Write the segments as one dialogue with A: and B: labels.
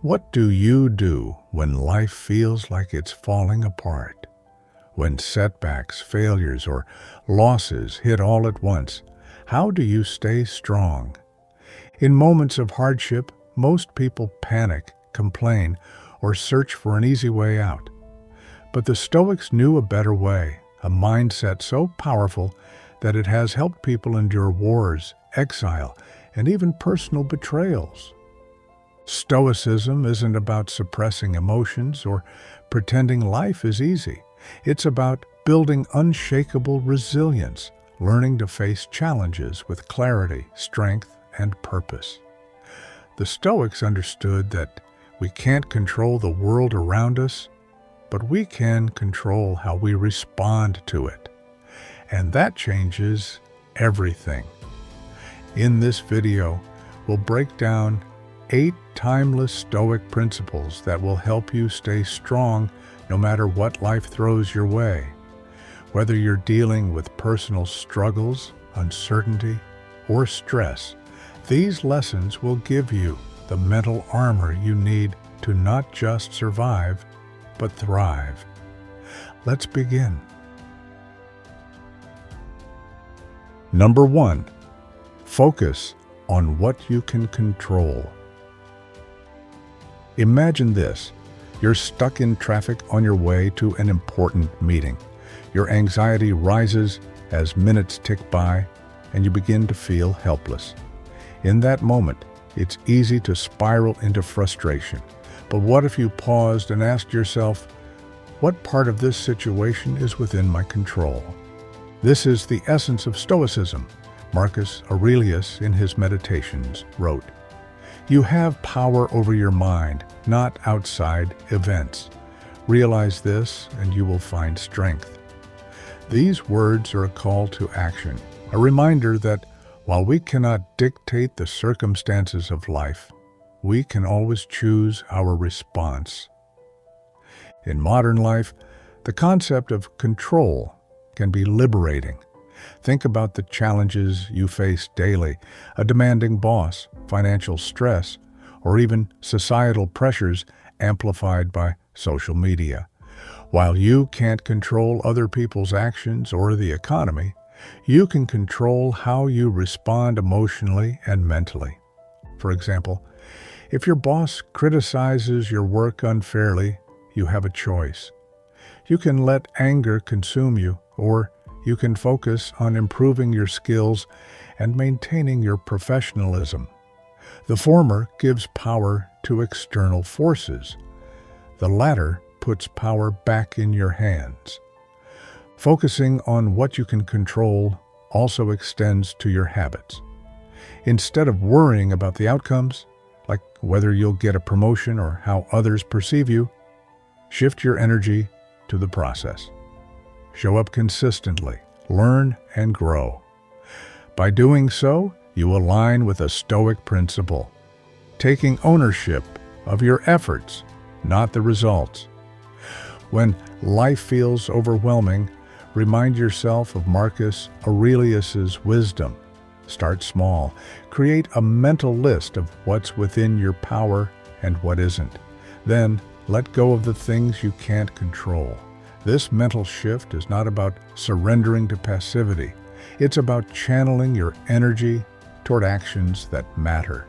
A: What do you do when life feels like it's falling apart? When setbacks, failures, or losses hit all at once, how do you stay strong? In moments of hardship, most people panic, complain, or search for an easy way out. But the Stoics knew a better way, a mindset so powerful that it has helped people endure wars, exile, and even personal betrayals. Stoicism isn't about suppressing emotions or pretending life is easy. It's about building unshakable resilience, learning to face challenges with clarity, strength, and purpose. The Stoics understood that we can't control the world around us, but we can control how we respond to it. And that changes everything. In this video, we'll break down 8 timeless Stoic principles that will help you stay strong no matter what life throws your way. Whether you're dealing with personal struggles, uncertainty, or stress, these lessons will give you the mental armor you need to not just survive, but thrive. Let's begin. Number 1. Focus on what you can control. Imagine this. You're stuck in traffic on your way to an important meeting. Your anxiety rises as minutes tick by, and you begin to feel helpless. In that moment, it's easy to spiral into frustration. But what if you paused and asked yourself, what part of this situation is within my control? This is the essence of Stoicism. Marcus Aurelius, in his Meditations, wrote, "You have power over your mind, not outside events. Realize this, and you will find strength." These words are a call to action, a reminder that while we cannot dictate the circumstances of life, we can always choose our response. In modern life, the concept of control can be liberating. Think about the challenges you face daily: a demanding boss, financial stress, or even societal pressures amplified by social media. While you can't control other people's actions or the economy, you can control how you respond emotionally and mentally. For example, if your boss criticizes your work unfairly, you have a choice. You can let anger consume you, or you can focus on improving your skills and maintaining your professionalism. The former gives power to external forces. The latter puts power back in your hands. Focusing on what you can control also extends to your habits. Instead of worrying about the outcomes, like whether you'll get a promotion or how others perceive you, shift your energy to the process. Show up consistently, learn and grow. By doing so, you align with a Stoic principle, taking ownership of your efforts, not the results. When life feels overwhelming, remind yourself of Marcus Aurelius's wisdom. Start small. Create a mental list of what's within your power and what isn't. Then let go of the things you can't control. This mental shift is not about surrendering to passivity. It's about channeling your energy toward actions that matter.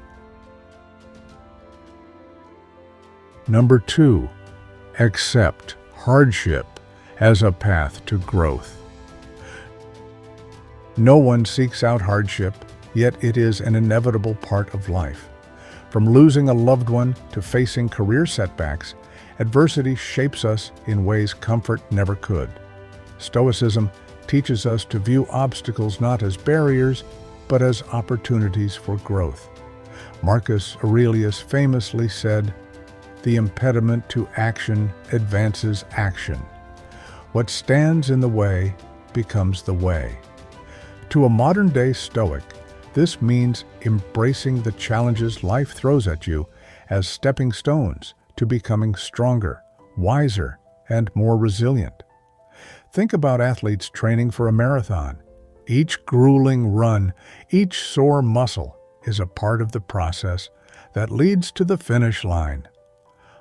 A: Number 2, accept hardship as a path to growth. No one seeks out hardship, yet it is an inevitable part of life. From losing a loved one to facing career setbacks, adversity shapes us in ways comfort never could. Stoicism teaches us to view obstacles not as barriers, but as opportunities for growth. Marcus Aurelius famously said, "The impediment to action advances action. What stands in the way becomes the way." To a modern-day Stoic, this means embracing the challenges life throws at you as stepping stones to becoming stronger, wiser, and more resilient. Think about athletes training for a marathon. Each grueling run, each sore muscle is a part of the process that leads to the finish line.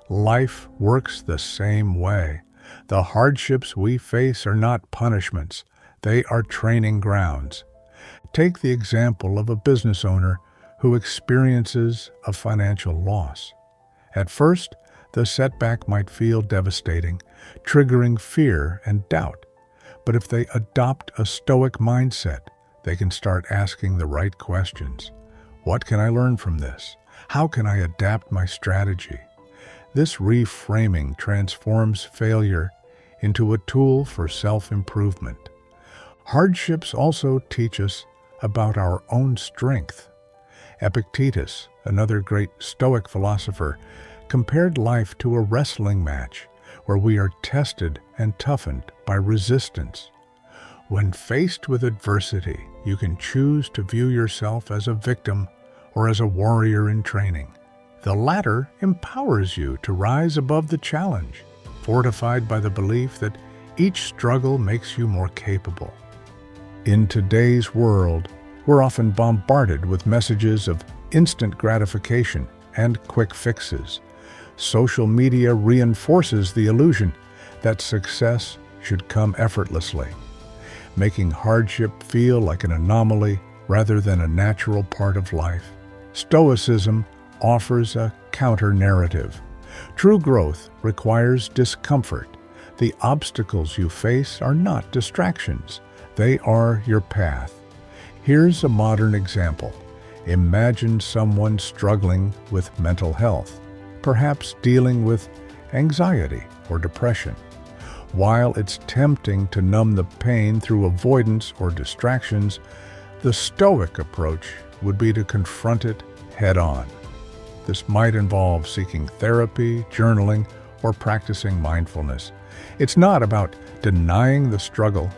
A: Life works the same way. The hardships we face are not punishments. They are training grounds. Take the example of a business owner who experiences a financial loss. At first, the setback might feel devastating, triggering fear and doubt. But if they adopt a Stoic mindset, they can start asking the right questions. What can I learn from this? How can I adapt my strategy? This reframing transforms failure into a tool for self-improvement. Hardships also teach us about our own strength. Epictetus, another great Stoic philosopher, compared life to a wrestling match where we are tested and toughened by resistance. When faced with adversity, you can choose to view yourself as a victim or as a warrior in training. The latter empowers you to rise above the challenge, fortified by the belief that each struggle makes you more capable. In today's world, we're often bombarded with messages of instant gratification and quick fixes. Social media reinforces the illusion that success should come effortlessly, making hardship feel like an anomaly rather than a natural part of life. Stoicism offers a counter-narrative. True growth requires discomfort. The obstacles you face are not distractions. They are your path. Here's a modern example. Imagine someone struggling with mental health, perhaps dealing with anxiety or depression. While it's tempting to numb the pain through avoidance or distractions, the Stoic approach would be to confront it head-on. This might involve seeking therapy, journaling, or practicing mindfulness. It's not about denying the struggle,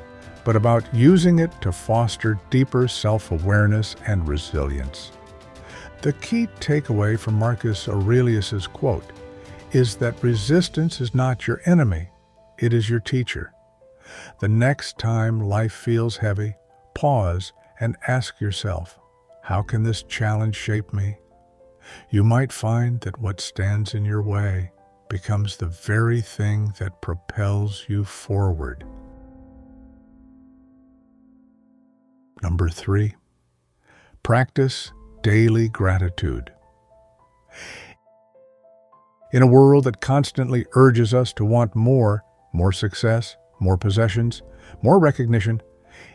A: but about using it to foster deeper self-awareness and resilience. The key takeaway from Marcus Aurelius's quote is that resistance is not your enemy, it is your teacher. The next time life feels heavy, pause and ask yourself, how can this challenge shape me? You might find that what stands in your way becomes the very thing that propels you forward. Number 3, practice daily gratitude. In a world that constantly urges us to want more success, more possessions, more recognition,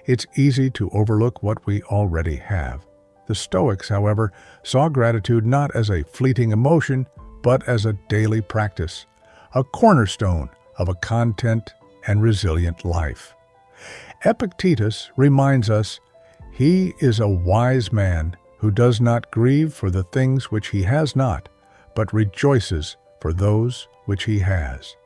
A: it's easy to overlook what we already have. The Stoics, however, saw gratitude not as a fleeting emotion, but as a daily practice, a cornerstone of a content and resilient life. Epictetus reminds us, "He is a wise man who does not grieve for the things which he has not, but rejoices for those which he has."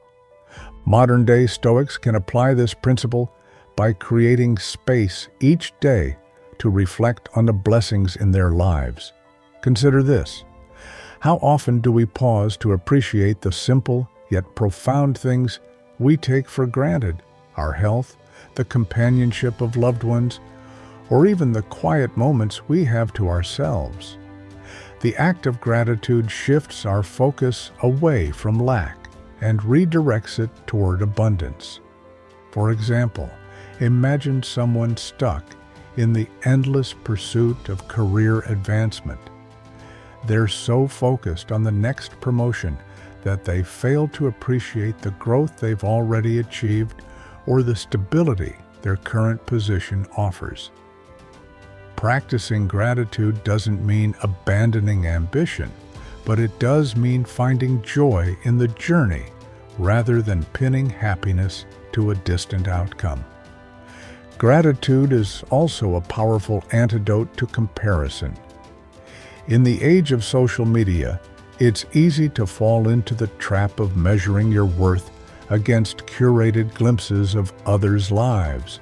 A: Modern-day Stoics can apply this principle by creating space each day to reflect on the blessings in their lives. Consider this. How often do we pause to appreciate the simple yet profound things we take for granted? Our health, the companionship of loved ones, or even the quiet moments we have to ourselves. The act of gratitude shifts our focus away from lack and redirects it toward abundance. For example, imagine someone stuck in the endless pursuit of career advancement. They're so focused on the next promotion that they fail to appreciate the growth they've already achieved or the stability their current position offers. Practicing gratitude doesn't mean abandoning ambition, but it does mean finding joy in the journey rather than pinning happiness to a distant outcome. Gratitude is also a powerful antidote to comparison. In the age of social media, it's easy to fall into the trap of measuring your worth against curated glimpses of others' lives.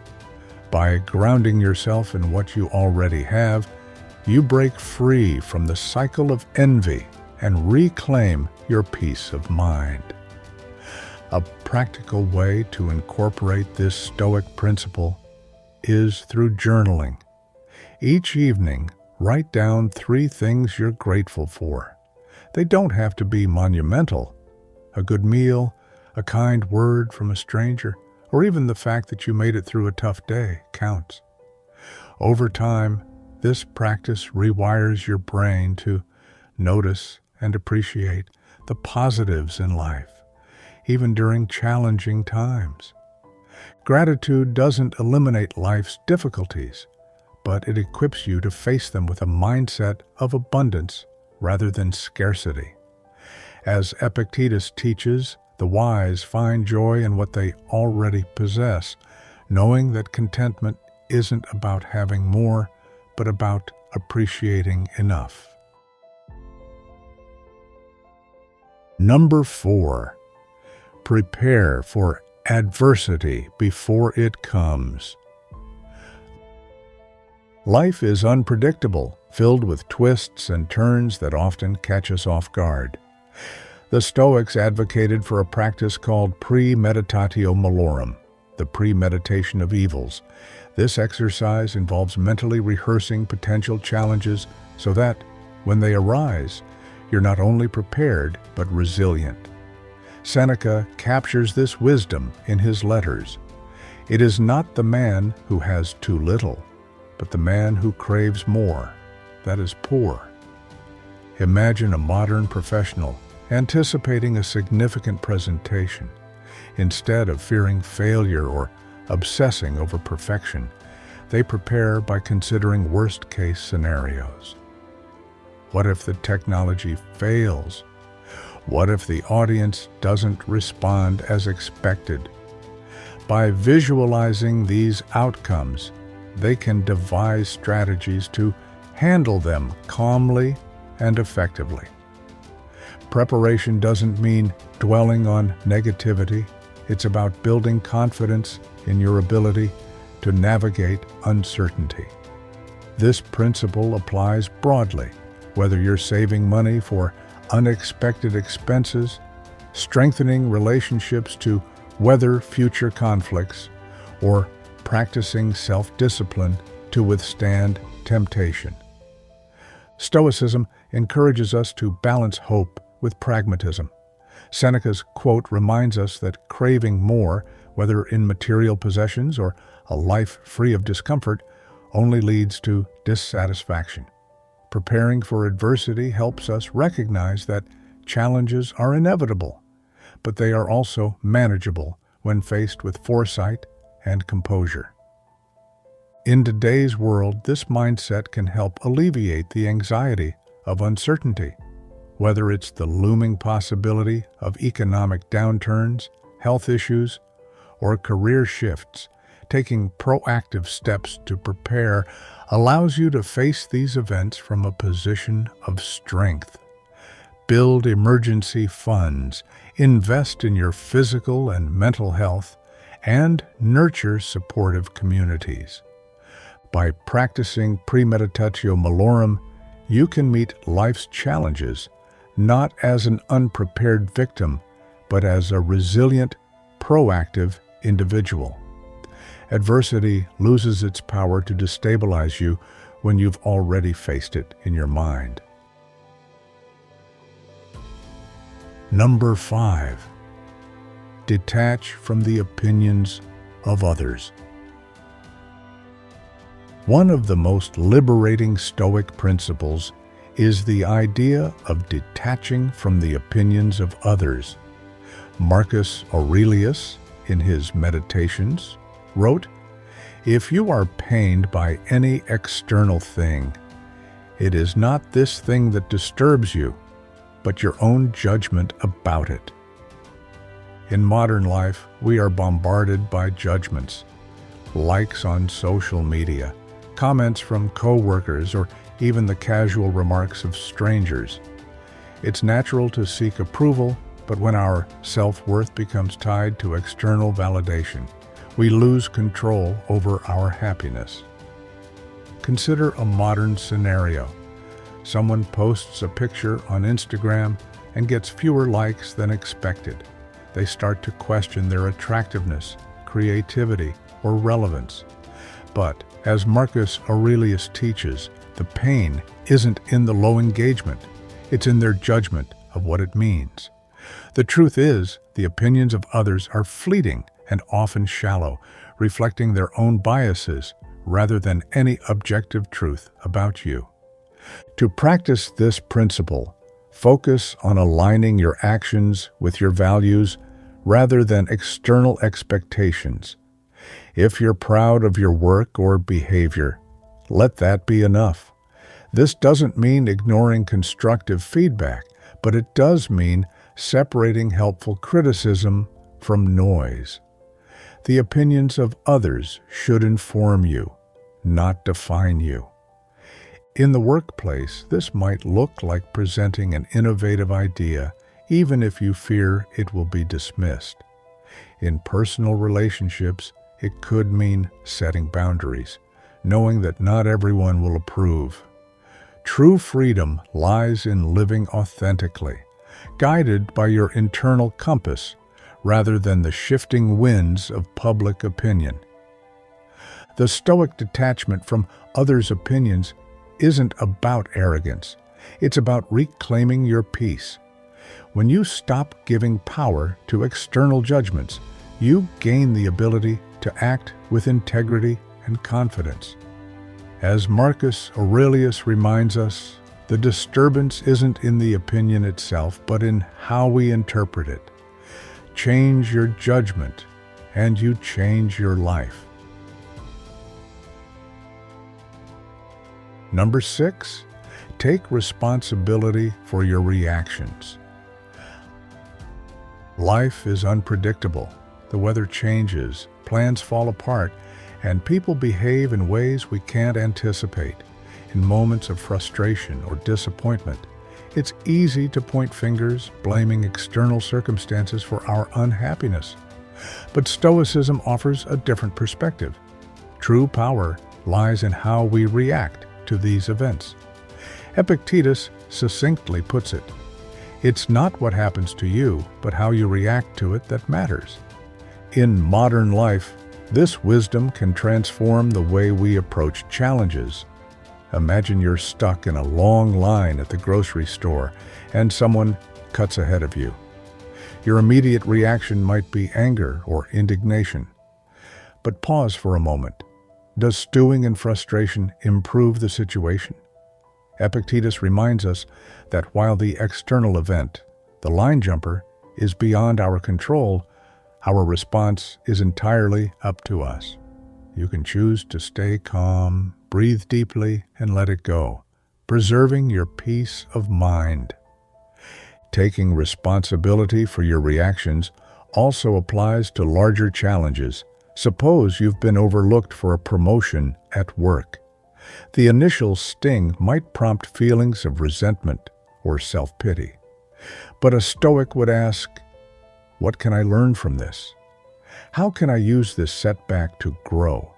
A: By grounding yourself in what you already have, you break free from the cycle of envy and reclaim your peace of mind. A practical way to incorporate this Stoic principle is through journaling. Each evening, write down 3 things you're grateful for. They don't have to be monumental. A good meal, a kind word from a stranger, or even the fact that you made it through a tough day counts. Over time, this practice rewires your brain to notice and appreciate the positives in life, even during challenging times. Gratitude doesn't eliminate life's difficulties, but it equips you to face them with a mindset of abundance rather than scarcity. As Epictetus teaches, the wise find joy in what they already possess, knowing that contentment isn't about having more, but about appreciating enough. Number 4. Prepare for adversity before it comes. Life is unpredictable, filled with twists and turns that often catch us off guard. The Stoics advocated for a practice called premeditatio malorum, the premeditation of evils. This exercise involves mentally rehearsing potential challenges so that, when they arise, you're not only prepared but resilient. Seneca captures this wisdom in his letters. It is not the man who has too little, but the man who craves more, that is poor. Imagine a modern professional anticipating a significant presentation. Instead of fearing failure or obsessing over perfection, they prepare by considering worst-case scenarios. What if the technology fails? What if the audience doesn't respond as expected? By visualizing these outcomes, they can devise strategies to handle them calmly and effectively. Preparation doesn't mean dwelling on negativity. It's about building confidence in your ability to navigate uncertainty. This principle applies broadly, whether you're saving money for unexpected expenses, strengthening relationships to weather future conflicts, or practicing self-discipline to withstand temptation. Stoicism encourages us to balance hope with pragmatism. Seneca's quote reminds us that craving more, whether in material possessions or a life free of discomfort, only leads to dissatisfaction. Preparing for adversity helps us recognize that challenges are inevitable, but they are also manageable when faced with foresight and composure. In today's world, this mindset can help alleviate the anxiety of uncertainty. Whether it's the looming possibility of economic downturns, health issues, or career shifts, taking proactive steps to prepare allows you to face these events from a position of strength. Build emergency funds, invest in your physical and mental health, and nurture supportive communities. By practicing premeditatio malorum, you can meet life's challenges not as an unprepared victim, but as a resilient, proactive individual. Adversity loses its power to destabilize you when you've already faced it in your mind. Number 5. Detach from the opinions of others. One of the most liberating Stoic principles is the idea of detaching from the opinions of others. Marcus Aurelius, in his Meditations, wrote, "If you are pained by any external thing, it is not this thing that disturbs you, but your own judgment about it." In modern life, we are bombarded by judgments, likes on social media, comments from coworkers, or even the casual remarks of strangers. It's natural to seek approval, but when our self-worth becomes tied to external validation, we lose control over our happiness. Consider a modern scenario. Someone posts a picture on Instagram and gets fewer likes than expected. They start to question their attractiveness, creativity, or relevance. But, as Marcus Aurelius teaches, the pain isn't in the low engagement, it's in their judgment of what it means. The truth is, the opinions of others are fleeting and often shallow, reflecting their own biases rather than any objective truth about you. To practice this principle, focus on aligning your actions with your values rather than external expectations. If you're proud of your work or behavior, let that be enough. This doesn't mean ignoring constructive feedback, but it does mean separating helpful criticism from noise. The opinions of others should inform you, not define you. In the workplace, this might look like presenting an innovative idea, even if you fear it will be dismissed. In personal relationships, it could mean setting boundaries, knowing that not everyone will approve. True freedom lies in living authentically, guided by your internal compass rather than the shifting winds of public opinion. The Stoic detachment from others' opinions isn't about arrogance. It's about reclaiming your peace. When you stop giving power to external judgments, you gain the ability to act with integrity and confidence. As Marcus Aurelius reminds us, the disturbance isn't in the opinion itself, but in how we interpret it. Change your judgment, and you change your life. Number 6, take responsibility for your reactions. Life is unpredictable. The weather changes, plans fall apart, and people behave in ways we can't anticipate. In moments of frustration or disappointment, it's easy to point fingers, blaming external circumstances for our unhappiness. But Stoicism offers a different perspective. True power lies in how we react to these events. Epictetus succinctly puts it, "It's not what happens to you, but how you react to it that matters." In modern life, this wisdom can transform the way we approach challenges. Imagine you're stuck in a long line at the grocery store and someone cuts ahead of you. Your immediate reaction might be anger or indignation. But pause for a moment. Does stewing in frustration improve the situation? Epictetus reminds us that while the external event, the line jumper, is beyond our control, our response is entirely up to us. You can choose to stay calm, breathe deeply, and let it go, preserving your peace of mind. Taking responsibility for your reactions also applies to larger challenges. Suppose you've been overlooked for a promotion at work. The initial sting might prompt feelings of resentment or self-pity. But a Stoic would ask, what can I learn from this? How can I use this setback to grow?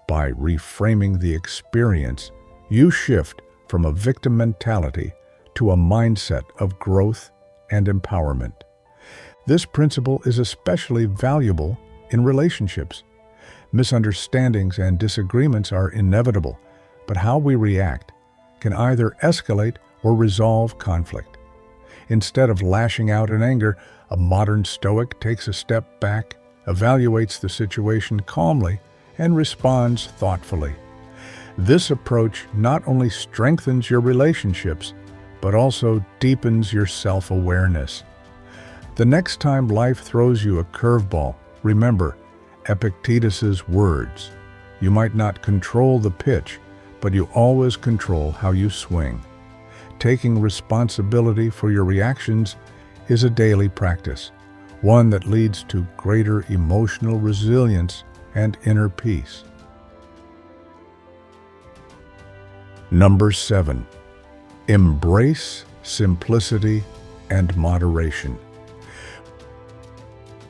A: By reframing the experience, you shift from a victim mentality to a mindset of growth and empowerment. This principle is especially valuable in relationships. Misunderstandings and disagreements are inevitable, but how we react can either escalate or resolve conflict. Instead of lashing out in anger, a modern Stoic takes a step back, evaluates the situation calmly, and responds thoughtfully. This approach not only strengthens your relationships, but also deepens your self-awareness. The next time life throws you a curveball, remember Epictetus's words. You might not control the pitch, but you always control how you swing. Taking responsibility for your reactions is a daily practice, one that leads to greater emotional resilience and inner peace. Number 7, embrace simplicity and moderation.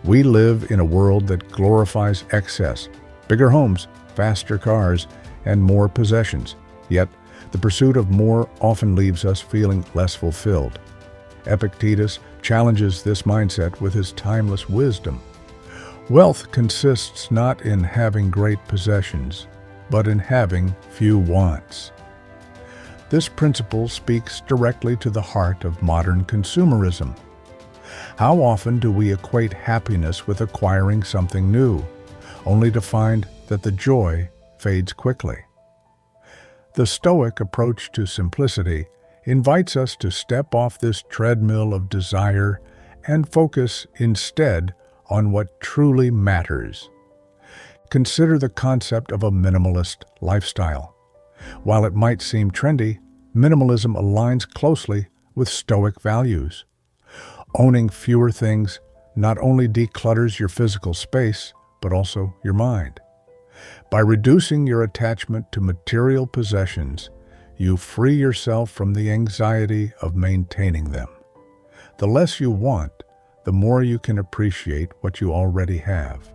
A: We live in a world that glorifies excess, bigger homes, faster cars, and more possessions. Yet, the pursuit of more often leaves us feeling less fulfilled. Epictetus challenges this mindset with his timeless wisdom. Wealth consists not in having great possessions, but in having few wants. This principle speaks directly to the heart of modern consumerism. How often do we equate happiness with acquiring something new, only to find that the joy fades quickly? The Stoic approach to simplicity invites us to step off this treadmill of desire and focus instead on what truly matters. Consider the concept of a minimalist lifestyle. While it might seem trendy, minimalism aligns closely with Stoic values. Owning fewer things not only declutters your physical space, but also your mind. By reducing your attachment to material possessions, you free yourself from the anxiety of maintaining them. The less you want, the more you can appreciate what you already have.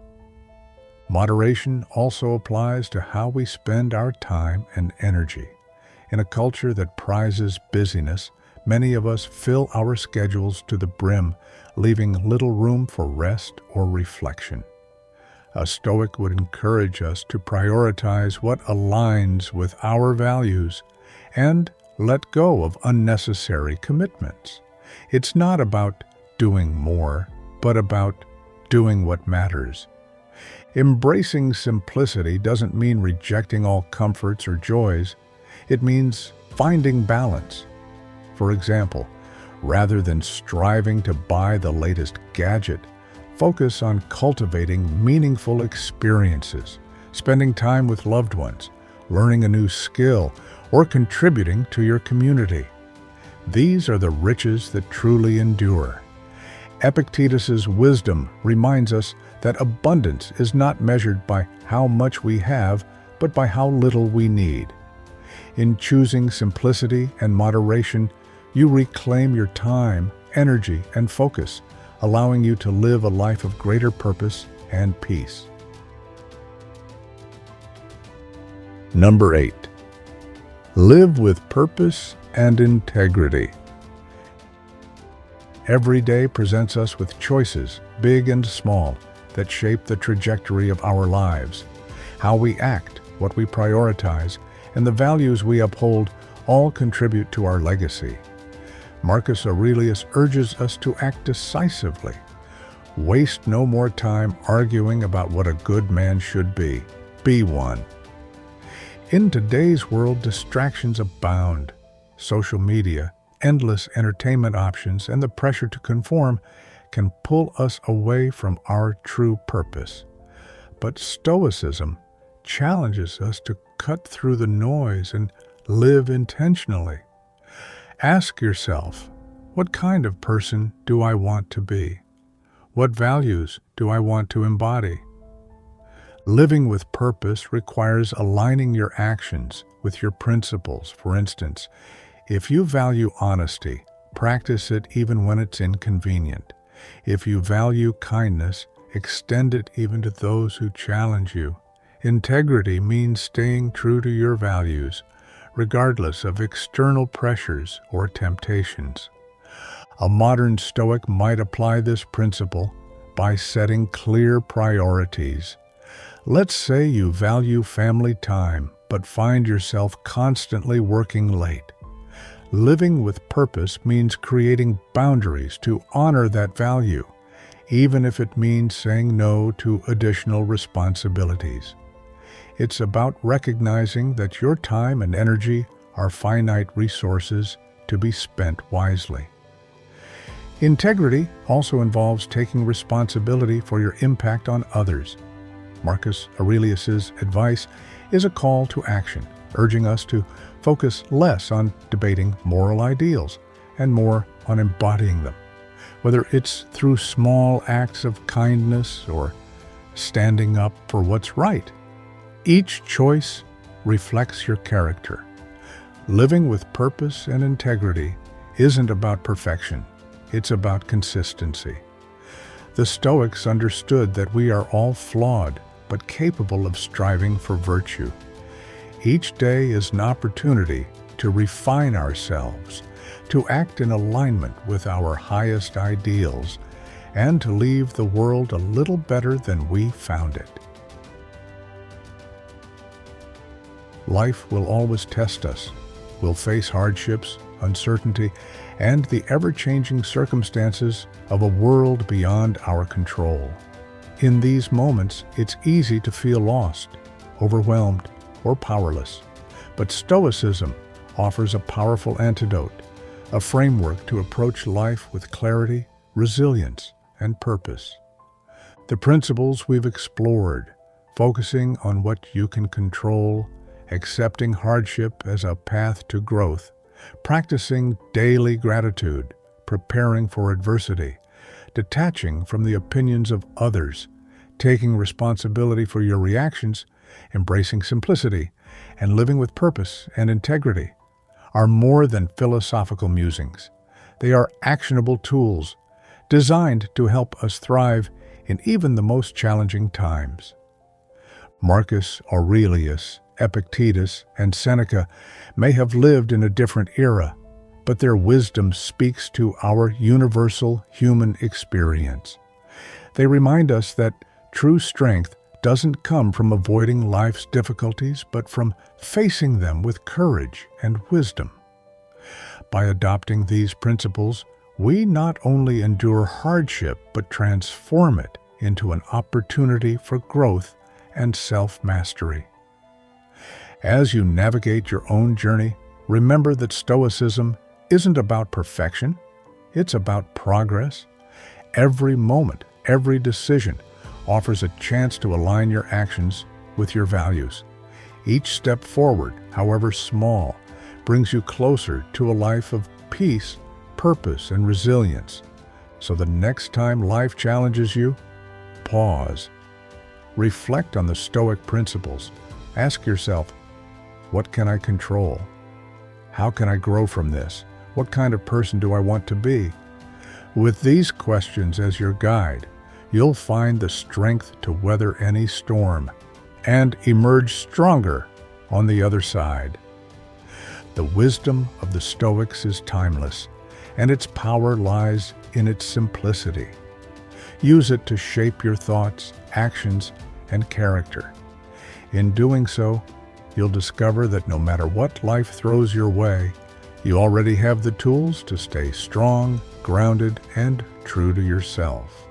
A: Moderation also applies to how we spend our time and energy. In a culture that prizes busyness, many of us fill our schedules to the brim, leaving little room for rest or reflection. A Stoic would encourage us to prioritize what aligns with our values and let go of unnecessary commitments. It's not about doing more, but about doing what matters. Embracing simplicity doesn't mean rejecting all comforts or joys. It means finding balance. For example, rather than striving to buy the latest gadget, focus on cultivating meaningful experiences, spending time with loved ones, learning a new skill, or contributing to your community. These are the riches that truly endure. Epictetus's wisdom reminds us that abundance is not measured by how much we have, but by how little we need. In choosing simplicity and moderation, you reclaim your time, energy, and focus, allowing you to live a life of greater purpose and peace. Number 8. Live with purpose and integrity. Every day presents us with choices, big and small, that shape the trajectory of our lives. How we act, what we prioritize, and the values we uphold all contribute to our legacy. Marcus Aurelius urges us to act decisively. Waste no more time arguing about what a good man should be. Be one. In today's world, distractions abound. Social media, endless entertainment options, and the pressure to conform can pull us away from our true purpose. But Stoicism challenges us to cut through the noise and live intentionally. Ask yourself, what kind of person do I want to be? What values do I want to embody? Living with purpose requires aligning your actions with your principles. For instance, if you value honesty, practice it even when it's inconvenient. If you value kindness, extend it even to those who challenge you. Integrity means staying true to your values, regardless of external pressures or temptations. A modern Stoic might apply this principle by setting clear priorities. Let's say you value family time, but find yourself constantly working late. Living with purpose means creating boundaries to honor that value, even if it means saying no to additional responsibilities. It's about recognizing that your time and energy are finite resources to be spent wisely. Integrity also involves taking responsibility for your impact on others. Marcus Aurelius's advice is a call to action, urging us to focus less on debating moral ideals and more on embodying them, whether it's through small acts of kindness or standing up for what's right. Each choice reflects your character. Living with purpose and integrity isn't about perfection, it's about consistency. The Stoics understood that we are all flawed, but capable of striving for virtue. Each day is an opportunity to refine ourselves, to act in alignment with our highest ideals, and to leave the world a little better than we found it. Life will always test us. We'll face hardships, uncertainty, and the ever-changing circumstances of a world beyond our control. In these moments, it's easy to feel lost, overwhelmed, or powerless. But Stoicism offers a powerful antidote, a framework to approach life with clarity, resilience, and purpose. The principles we've explored, focusing on what you can control, accepting hardship as a path to growth, practicing daily gratitude, preparing for adversity, detaching from the opinions of others, taking responsibility for your reactions, embracing simplicity, and living with purpose and integrity, are more than philosophical musings. They are actionable tools designed to help us thrive in even the most challenging times. Marcus Aurelius, Epictetus, and Seneca may have lived in a different era, but their wisdom speaks to our universal human experience. They remind us that true strength doesn't come from avoiding life's difficulties, but from facing them with courage and wisdom. By adopting these principles, we not only endure hardship, but transform it into an opportunity for growth and self-mastery. As you navigate your own journey, remember that Stoicism isn't about perfection, it's about progress. Every moment, every decision offers a chance to align your actions with your values. Each step forward, however small, brings you closer to a life of peace, purpose, and resilience. So the next time life challenges you, pause. Reflect on the Stoic principles. Ask yourself, what can I control? How can I grow from this? What kind of person do I want to be? With these questions as your guide, you'll find the strength to weather any storm and emerge stronger on the other side. The wisdom of the Stoics is timeless, and its power lies in its simplicity. Use it to shape your thoughts, actions, and character. In doing so, you'll discover that no matter what life throws your way, you already have the tools to stay strong, grounded, and true to yourself.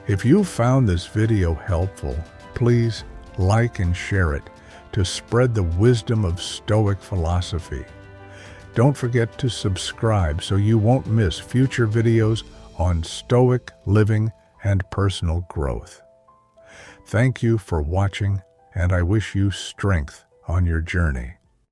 A: If you found this video helpful, please like and share it to spread the wisdom of Stoic philosophy. Don't forget to subscribe so you won't miss future videos on Stoic living and personal growth. Thank you for watching, and I wish you strength on your journey.